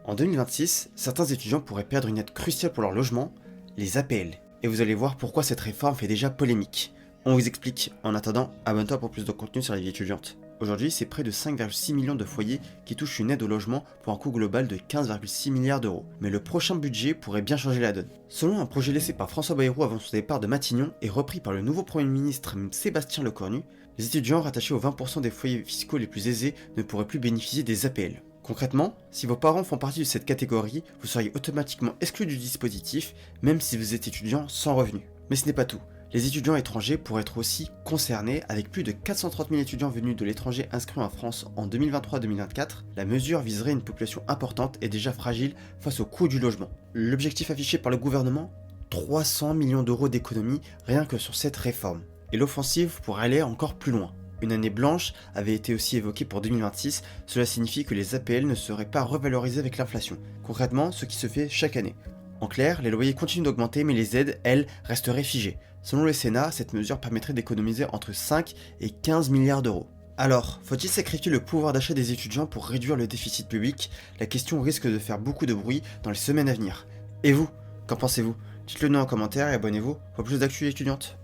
En 2026, certains étudiants pourraient perdre une aide cruciale pour leur logement, les APL. Et vous allez voir pourquoi cette réforme fait déjà polémique. On vous explique. En attendant, abonne-toi pour plus de contenu sur la vie étudiante. Aujourd'hui, c'est près de 5,6 millions de foyers qui touchent une aide au logement pour un coût global de 15,6 milliards d'euros. Mais le prochain budget pourrait bien changer la donne. Selon un projet laissé par François Bayrou avant son départ de Matignon et repris par le nouveau Premier ministre Sébastien Lecornu, les étudiants rattachés aux 20% des foyers fiscaux les plus aisés ne pourraient plus bénéficier des APL. Concrètement, si vos parents font partie de cette catégorie, vous seriez automatiquement exclu du dispositif, même si vous êtes étudiant sans revenu. Mais ce n'est pas tout. Les étudiants étrangers pourraient être aussi concernés. Avec plus de 430 000 étudiants venus de l'étranger inscrits en France en 2023-2024, la mesure viserait une population importante et déjà fragile face au coût du logement. L'objectif affiché par le gouvernement, 300 millions d'euros d'économie rien que sur cette réforme. Et l'offensive pourrait aller encore plus loin. Une année blanche avait été aussi évoquée pour 2026, cela signifie que les APL ne seraient pas revalorisés avec l'inflation. Concrètement, ce qui se fait chaque année. En clair, les loyers continuent d'augmenter mais les aides, elles, resteraient figées. Selon le Sénat, cette mesure permettrait d'économiser entre 5 et 15 milliards d'euros. Alors, faut-il sacrifier le pouvoir d'achat des étudiants pour réduire le déficit public? La question risque de faire beaucoup de bruit dans les semaines à venir. Et vous, qu'en pensez-vous? Dites-le nous en commentaire et abonnez-vous pour plus d'actu étudiante.